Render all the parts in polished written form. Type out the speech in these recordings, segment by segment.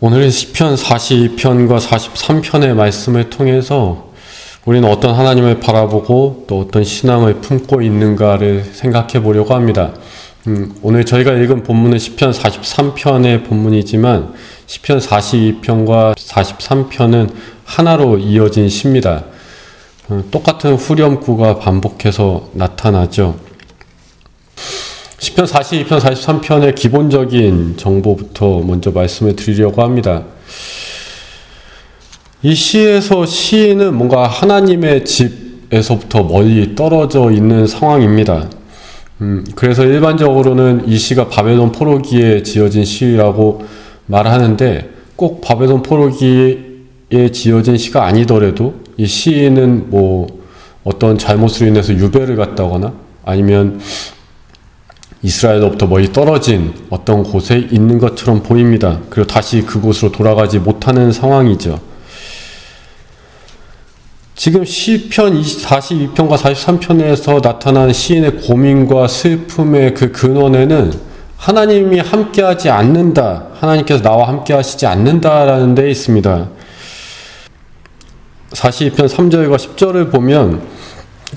오늘은 시편 42편과 43편의 말씀을 통해서 우리는 어떤 하나님을 바라보고 또 어떤 신앙을 품고 있는가를 생각해 보려고 합니다. 오늘 저희가 읽은 본문은 시편 43편의 본문이지만 시편 42편과 43편은 하나로 이어진 시입니다. 똑같은 후렴구가 반복해서 나타나죠. 시편 42편, 43편의 기본적인 정보부터 먼저 말씀을 드리려고 합니다. 이 시에서 시인은 뭔가 하나님의 집에서부터 멀리 떨어져 있는 상황입니다. 그래서 일반적으로는 이 시가 바벨론 포로기에 지어진 시라고 말하는데 꼭 바벨론 포로기에 지어진 시가 아니더라도 이 시인은 어떤 잘못으로 인해서 유배를 갔다거나 아니면 이스라엘로부터 멀리 떨어진 어떤 곳에 있는 것처럼 보입니다. 그리고 다시 그곳으로 돌아가지 못하는 상황이죠. 지금 시편 42편과 43편에서 나타난 시인의 고민과 슬픔의 그 근원에는 하나님이 함께하지 않는다, 하나님께서 나와 함께하시지 않는다라는 데 있습니다. 42편 3절과 10절을 보면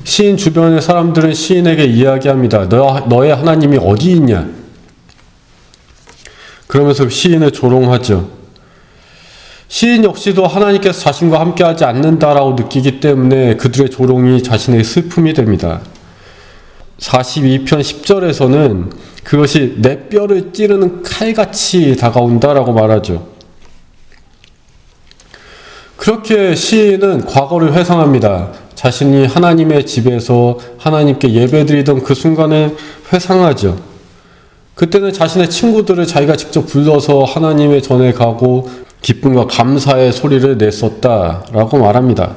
시인 주변의 사람들은 시인에게 이야기합니다. 너의 하나님이 어디 있냐? 그러면서 시인을 조롱하죠. 시인 역시도 하나님께서 자신과 함께하지 않는다라고 느끼기 때문에 그들의 조롱이 자신의 슬픔이 됩니다. 42편 10절에서는 그것이 내 뼈를 찌르는 칼같이 다가온다라고 말하죠. 그렇게 시인은 과거를 회상합니다. 자신이 하나님의 집에서 하나님께 예배드리던 그 순간을 회상하죠. 그때는 자신의 친구들을 자기가 직접 불러서 하나님의 전에 가고 기쁨과 감사의 소리를 냈었다라고 말합니다.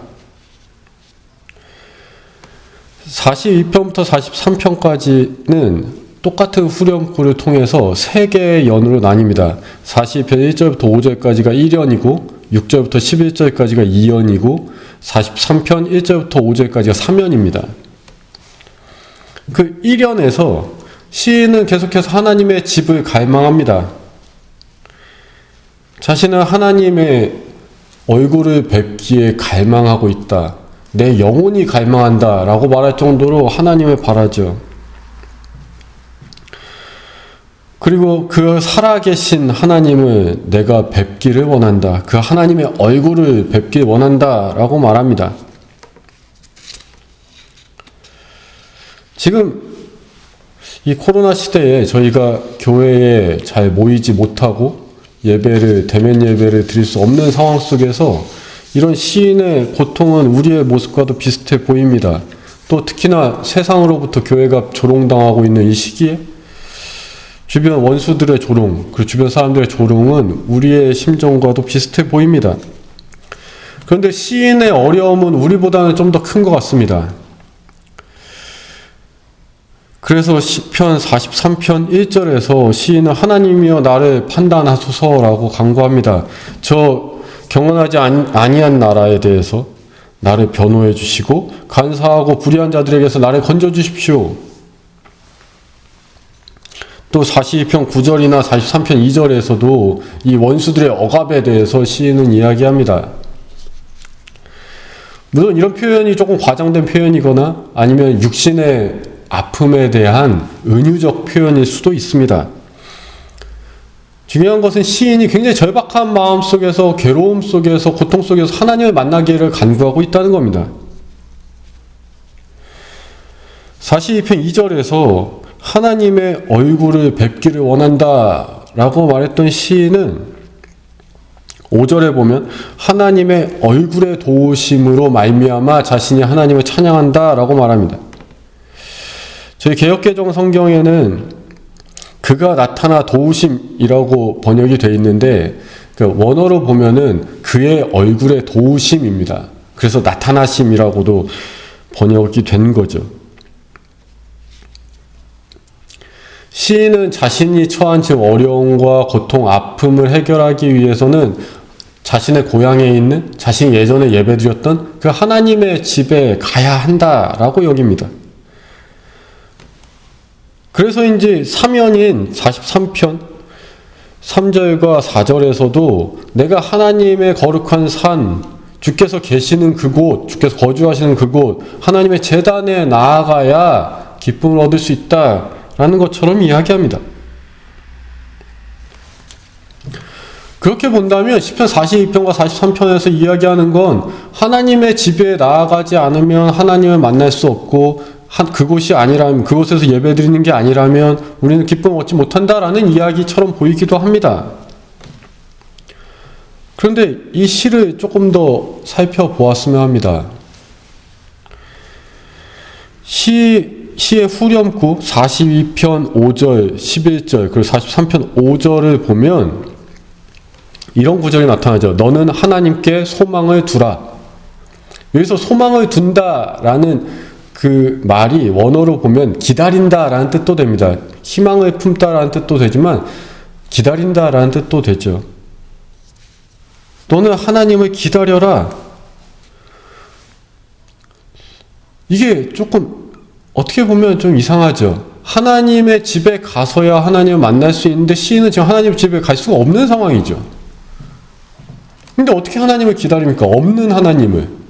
42편부터 43편까지는 똑같은 후렴구를 통해서 세 개의 연으로 나뉩니다. 42편 1절부터 5절까지가 1연이고 6절부터 11절까지가 2연이고 43편 1절부터 5절까지가 3연입니다. 그 1연에서 시인은 계속해서 하나님의 집을 갈망합니다. 자신은 하나님의 얼굴을 뵙기에 갈망하고 있다. 내 영혼이 갈망한다 라고 말할 정도로 하나님을 바라죠. 그리고 그 살아계신 하나님을 내가 뵙기를 원한다. 그 하나님의 얼굴을 뵙길 원한다 라고 말합니다. 지금 이 코로나 시대에 저희가 교회에 잘 모이지 못하고 대면 예배를 드릴 수 없는 상황 속에서 이런 시인의 고통은 우리의 모습과도 비슷해 보입니다. 또 특히나 세상으로부터 교회가 조롱당하고 있는 이 시기에 주변 원수들의 조롱, 그리고 주변 사람들의 조롱은 우리의 심정과도 비슷해 보입니다. 그런데 시인의 어려움은 우리보다는 좀 더 큰 것 같습니다. 그래서 시편 43편 1절에서 시인은 하나님이여 나를 판단하소서라고 간구합니다. 저 경건하지 아니한 나라에 대해서 나를 변호해 주시고 간사하고 불의한 자들에게서 나를 건져 주십시오. 또 42편 9절이나 43편 2절에서도 이 원수들의 억압에 대해서 시인은 이야기합니다. 물론 이런 표현이 조금 과장된 표현이거나 아니면 육신의 아픔에 대한 은유적 표현일 수도 있습니다. 중요한 것은 시인이 굉장히 절박한 마음 속에서 괴로움 속에서 고통 속에서 하나님을 만나기를 간구하고 있다는 겁니다. 42편 2절에서 하나님의 얼굴을 뵙기를 원한다 라고 말했던 시인은 5절에 보면 하나님의 얼굴의 도우심으로 말미암아 자신이 하나님을 찬양한다 라고 말합니다. 저희 개역개정 성경에는 그가 나타나 도우심이라고 번역이 되어 있는데 원어로 보면은 그의 얼굴의 도우심입니다. 그래서 나타나심이라고도 번역이 된 거죠. 시인은 자신이 처한 지금 어려움과 고통, 아픔을 해결하기 위해서는 자신의 고향에 있는 자신이 예전에 예배드렸던 그 하나님의 집에 가야 한다라고 여깁니다. 그래서인지 3연인 43편 3절과 4절에서도 내가 하나님의 거룩한 산, 주께서 계시는 그곳, 주께서 거주하시는 그곳, 하나님의 제단에 나아가야 기쁨을 얻을 수 있다라는 것처럼 이야기합니다. 그렇게 본다면 시편 42편과 43편에서 이야기하는 건 하나님의 집에 나아가지 않으면 하나님을 만날 수 없고 그곳이 아니라면, 그곳에서 예배드리는 게 아니라면 우리는 기쁨을 얻지 못한다라는 이야기처럼 보이기도 합니다. 그런데 이 시를 조금 더 살펴보았으면 합니다. 시의 후렴구 42편 5절, 11절, 그리고 43편 5절을 보면 이런 구절이 나타나죠. 너는 하나님께 소망을 두라. 여기서 소망을 둔다라는 그 말이 원어로 보면 기다린다라는 뜻도 됩니다. 희망을 품다라는 뜻도 되지만 기다린다라는 뜻도 되죠. 너는 하나님을 기다려라. 이게 조금 어떻게 보면 좀 이상하죠. 하나님의 집에 가서야 하나님을 만날 수 있는데 시인은 지금 하나님 집에 갈 수가 없는 상황이죠. 근데 어떻게 하나님을 기다립니까? 없는 하나님을.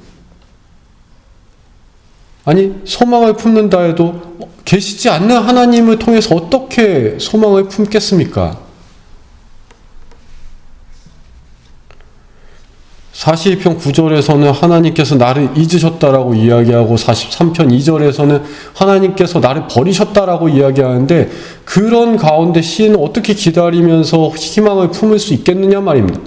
아니, 소망을 품는다 해도 계시지 않는 하나님을 통해서 어떻게 소망을 품겠습니까? 42편 9절에서는 하나님께서 나를 잊으셨다라고 이야기하고 43편 2절에서는 하나님께서 나를 버리셨다라고 이야기하는데 그런 가운데 시인은 어떻게 기다리면서 희망을 품을 수 있겠느냐 말입니다.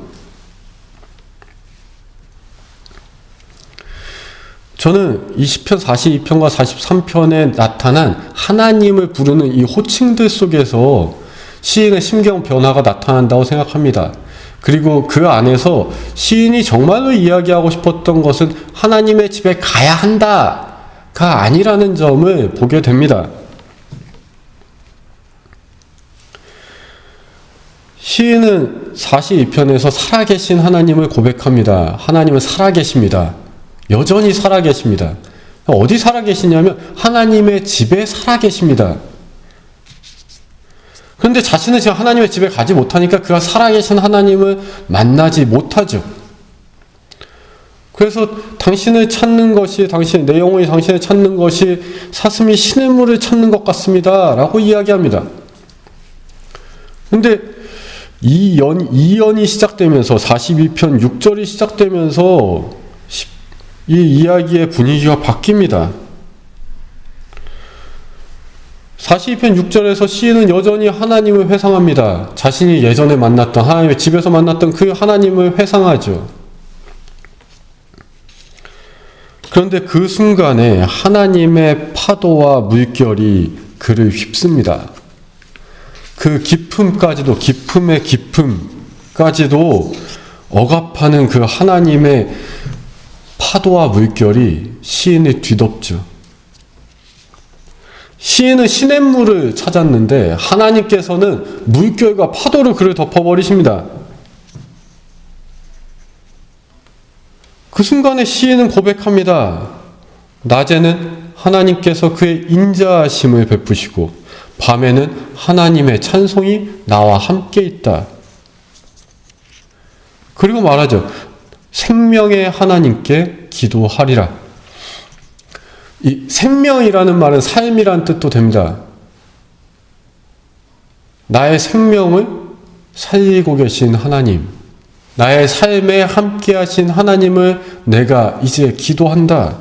저는 이 시편 42편과 43편에 나타난 하나님을 부르는 이 호칭들 속에서 시인의 심경 변화가 나타난다고 생각합니다. 그리고 그 안에서 시인이 정말로 이야기하고 싶었던 것은 하나님의 집에 가야 한다가 아니라는 점을 보게 됩니다. 시인은 42편에서 살아계신 하나님을 고백합니다. 하나님은 살아계십니다. 여전히 살아계십니다. 어디 살아계시냐면 하나님의 집에 살아계십니다. 그런데 자신은 지금 하나님의 집에 가지 못하니까 그가 살아계신 하나님을 만나지 못하죠. 그래서 당신을 찾는 것이, 내 영혼이 당신을 찾는 것이 사슴이 시냇물을 찾는 것 같습니다 라고 이야기합니다. 그런데 이 연이 시작되면서 42편 6절이 시작되면서 이 이야기의 분위기가 바뀝니다. 42편 6절에서 시인은 여전히 하나님을 회상합니다. 자신이 예전에 만났던 하나님의 집에서 만났던 그 하나님을 회상하죠. 그런데 그 순간에 하나님의 파도와 물결이 그를 휩습니다. 그 깊음까지도, 깊음의 깊음까지도 억압하는 그 하나님의 파도와 물결이 시인을 뒤덮죠. 시인은 시냇물을 찾았는데 하나님께서는 물결과 파도로 그를 덮어버리십니다. 그 순간에 시인은 고백합니다. 낮에는 하나님께서 그의 인자하심을 베푸시고 밤에는 하나님의 찬송이 나와 함께 있다. 그리고 말하죠. 생명의 하나님께 기도하리라. 이 생명이라는 말은 삶이란 뜻도 됩니다. 나의 생명을 살리고 계신 하나님, 나의 삶에 함께 하신 하나님을 내가 이제 기도한다.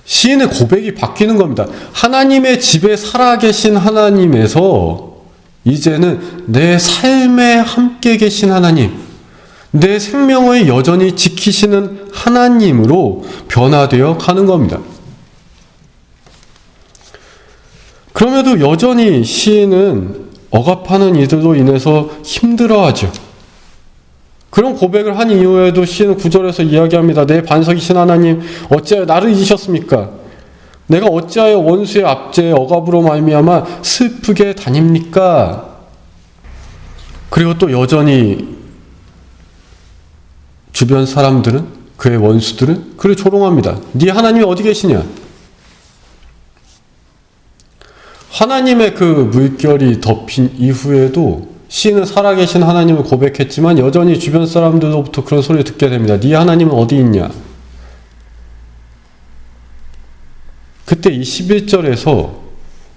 시인의 고백이 바뀌는 겁니다. 하나님의 집에 살아계신 하나님에서 이제는 내 삶에 함께 계신 하나님, 내 생명을 여전히 지키시는 하나님으로 변화되어 가는 겁니다. 그럼에도 여전히 시인은 억압하는 이들로 인해서 힘들어하죠. 그런 고백을 한 이후에도 시인은 9절에서 이야기합니다. 내 반석이신 하나님, 어찌하여 나를 잊으셨습니까? 내가 어찌하여 원수의 압제에 억압으로 말미암아 슬프게 다닙니까? 그리고 또 여전히 주변 사람들은, 그의 원수들은 그를 조롱합니다. 네 하나님이 어디 계시냐? 하나님의 그 물결이 덮인 이후에도 시인은 살아계신 하나님을 고백했지만 여전히 주변 사람들로부터 그런 소리를 듣게 됩니다. 네 하나님은 어디 있냐? 그때 이 11절에서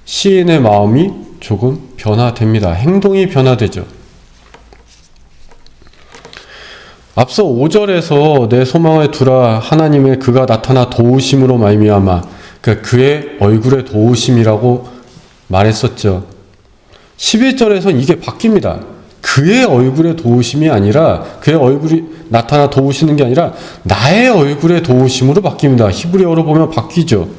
시인의 마음이 조금 변화됩니다. 행동이 변화되죠. 앞서 5절에서 내 소망을 두라 하나님의 그가 나타나 도우심으로 말미암아, 그러니까 그의 얼굴의 도우심이라고 말했었죠. 11절에서는 이게 바뀝니다. 그의 얼굴의 도우심이 아니라, 그의 얼굴이 나타나 도우시는 게 아니라 나의 얼굴의 도우심으로 바뀝니다. 히브리어로 보면 바뀌죠.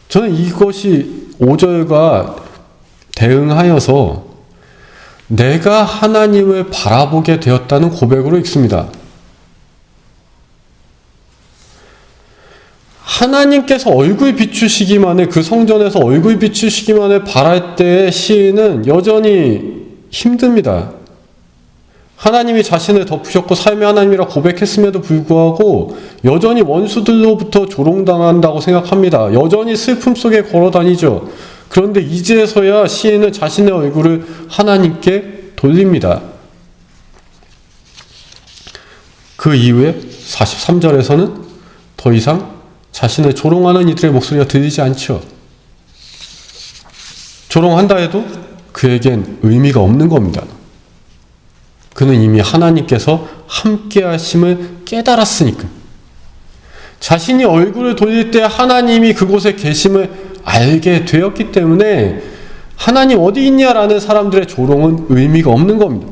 저는 이것이 5절과 대응하여서 내가 하나님을 바라보게 되었다는 고백으로 읽습니다. 하나님께서 얼굴 비추시기만 해, 그 성전에서 얼굴 비추시기만 해 바랄 때의 시인은 여전히 힘듭니다. 하나님이 자신을 덮으셨고 삶의 하나님이라 고백했음에도 불구하고 여전히 원수들로부터 조롱당한다고 생각합니다. 여전히 슬픔 속에 걸어다니죠. 그런데 이제서야 시인은 자신의 얼굴을 하나님께 돌립니다. 그 이후에 43절에서는 더 이상 자신을 조롱하는 이들의 목소리가 들리지 않죠. 조롱한다 해도 그에겐 의미가 없는 겁니다. 그는 이미 하나님께서 함께 하심을 깨달았으니까. 자신이 얼굴을 돌릴 때 하나님이 그곳에 계심을 알게 되었기 때문에 하나님 어디 있냐라는 사람들의 조롱은 의미가 없는 겁니다.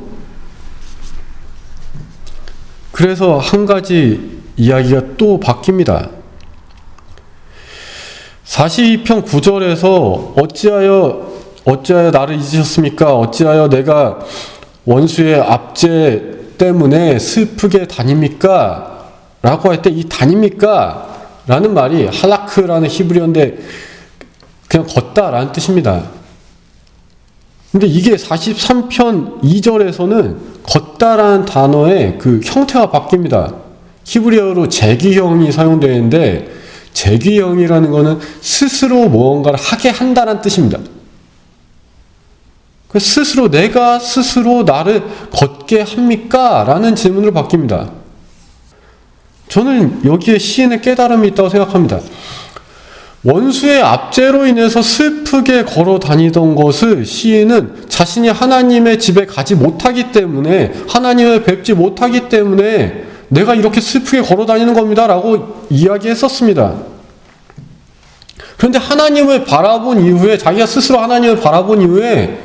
그래서 한 가지 이야기가 또 바뀝니다. 42편 9절에서 어찌하여 나를 잊으셨습니까? 어찌하여 내가 원수의 압제 때문에 슬프게 다닙니까? 라고 할 때 이 다닙니까? 라는 말이 할라크라는 히브리어인데 그냥 걷다라는 뜻입니다. 근데 이게 43편 2절에서는 걷다라는 단어의 그 형태가 바뀝니다. 히브리어로 재기형이 사용되는데 재기형이라는 것은 스스로 무언가를 하게 한다는 뜻입니다. 스스로 내가 스스로 나를 걷게 합니까? 라는 질문으로 바뀝니다. 저는 여기에 시인의 깨달음이 있다고 생각합니다. 원수의 압제로 인해서 슬프게 걸어 다니던 것을 시인은 자신이 하나님의 집에 가지 못하기 때문에, 하나님을 뵙지 못하기 때문에 내가 이렇게 슬프게 걸어 다니는 겁니다 라고 이야기했었습니다. 그런데 하나님을 바라본 이후에, 자기가 스스로 하나님을 바라본 이후에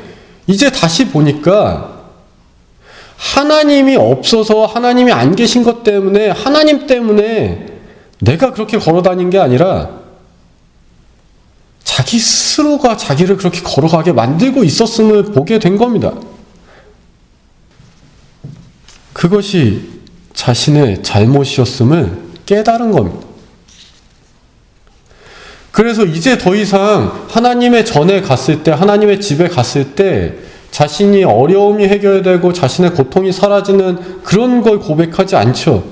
이제 다시 보니까 하나님이 없어서, 하나님이 안 계신 것 때문에, 하나님 때문에 내가 그렇게 걸어 다닌 게 아니라 자기 스스로가 자기를 그렇게 걸어가게 만들고 있었음을 보게 된 겁니다. 그것이 자신의 잘못이었음을 깨달은 겁니다. 그래서 이제 더 이상 하나님의 전에 갔을 때, 하나님의 집에 갔을 때 자신이 어려움이 해결되고 자신의 고통이 사라지는 그런 걸 고백하지 않죠.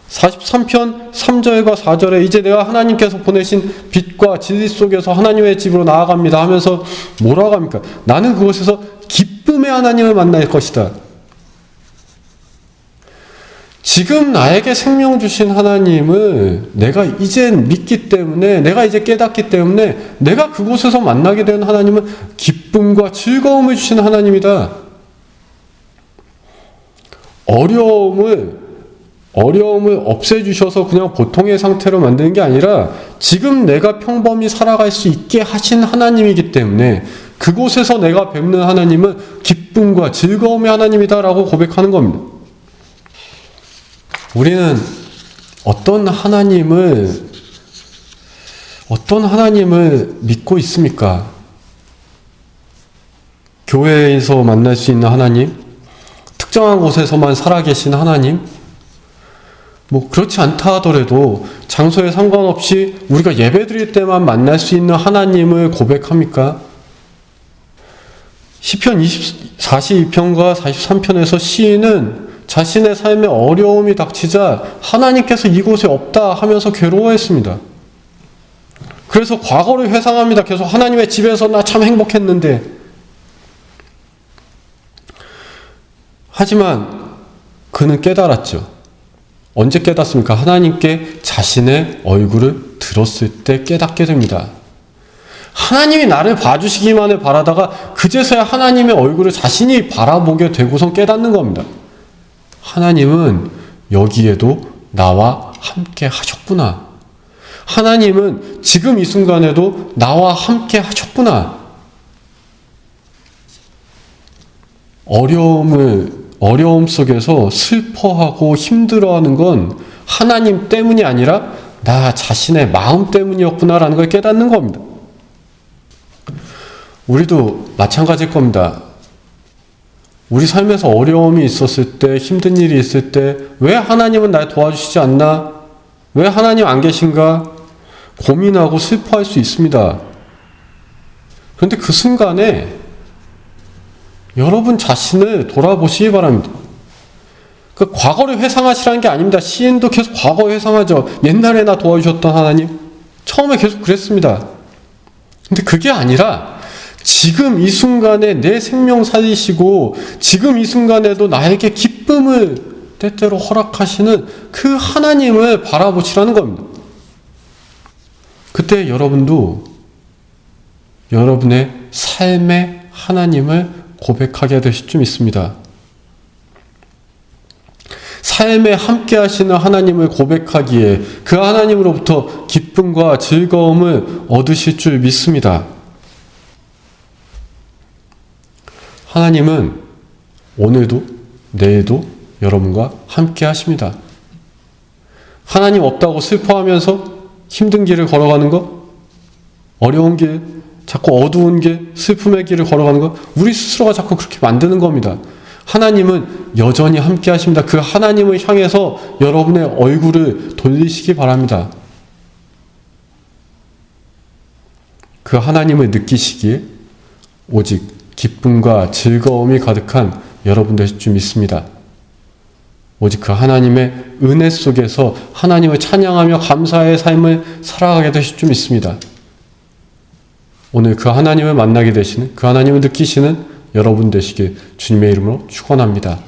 43편 3절과 4절에 이제 내가 하나님께서 보내신 빛과 진리 속에서 하나님의 집으로 나아갑니다 하면서 뭐라고 합니까? 나는 그곳에서 기쁨의 하나님을 만날 것이다. 지금 나에게 생명 주신 하나님을 내가 이제 믿기 때문에, 내가 이제 깨닫기 때문에 내가 그곳에서 만나게 된 하나님은 기쁨과 즐거움을 주신 하나님이다. 어려움을 없애주셔서 그냥 보통의 상태로 만드는 게 아니라 지금 내가 평범히 살아갈 수 있게 하신 하나님이기 때문에 그곳에서 내가 뵙는 하나님은 기쁨과 즐거움의 하나님이다라고 고백하는 겁니다. 우리는 어떤 하나님을 믿고 있습니까? 교회에서 만날 수 있는 하나님? 특정한 곳에서만 살아계신 하나님? 그렇지 않다 하더라도 장소에 상관없이 우리가 예배드릴 때만 만날 수 있는 하나님을 고백합니까? 시편 42편과 43편에서 시인은 자신의 삶에 어려움이 닥치자 하나님께서 이곳에 없다 하면서 괴로워했습니다. 그래서 과거를 회상합니다. 계속 하나님의 집에서 나 참 행복했는데. 하지만 그는 깨달았죠. 언제 깨닫습니까? 하나님께 자신의 얼굴을 들었을 때 깨닫게 됩니다. 하나님이 나를 봐주시기만을 바라다가 그제서야 하나님의 얼굴을 자신이 바라보게 되고선 깨닫는 겁니다. 하나님은 여기에도 나와 함께 하셨구나. 하나님은 지금 이 순간에도 나와 함께 하셨구나. 어려움 속에서 슬퍼하고 힘들어하는 건 하나님 때문이 아니라 나 자신의 마음 때문이었구나라는 걸 깨닫는 겁니다. 우리도 마찬가지일 겁니다. 우리 삶에서 어려움이 있었을 때, 힘든 일이 있을 때, 왜 하나님은 날 도와주시지 않나? 왜 하나님 안 계신가? 고민하고 슬퍼할 수 있습니다. 그런데 그 순간에 여러분 자신을 돌아보시기 바랍니다. 그 과거를 회상하시라는 게 아닙니다. 시인도 계속 과거 회상하죠. 옛날에 나 도와주셨던 하나님. 처음에 계속 그랬습니다. 근데 그게 아니라 지금 이 순간에 내 생명 살리시고 지금 이 순간에도 나에게 기쁨을 때때로 허락하시는 그 하나님을 바라보시라는 겁니다. 그때 여러분도 여러분의 삶의 하나님을 고백하게 되실 줄 믿습니다. 삶에 함께 하시는 하나님을 고백하기에 그 하나님으로부터 기쁨과 즐거움을 얻으실 줄 믿습니다. 하나님은 오늘도 내일도 여러분과 함께 하십니다. 하나님 없다고 슬퍼하면서 힘든 길을 걸어가는 것, 어려운 길, 자꾸 어두운 길, 슬픔의 길을 걸어가는 것, 우리 스스로가 자꾸 그렇게 만드는 겁니다. 하나님은 여전히 함께 하십니다. 그 하나님을 향해서 여러분의 얼굴을 돌리시기 바랍니다. 그 하나님을 느끼시기에 오직 기쁨과 즐거움이 가득한 여러분 되실 줄 믿습니다. 오직 그 하나님의 은혜 속에서 하나님을 찬양하며 감사의 삶을 살아가게 되실 줄 믿습니다. 오늘 그 하나님을 만나게 되시는, 그 하나님을 느끼시는 여러분 되시길 주님의 이름으로 축원합니다.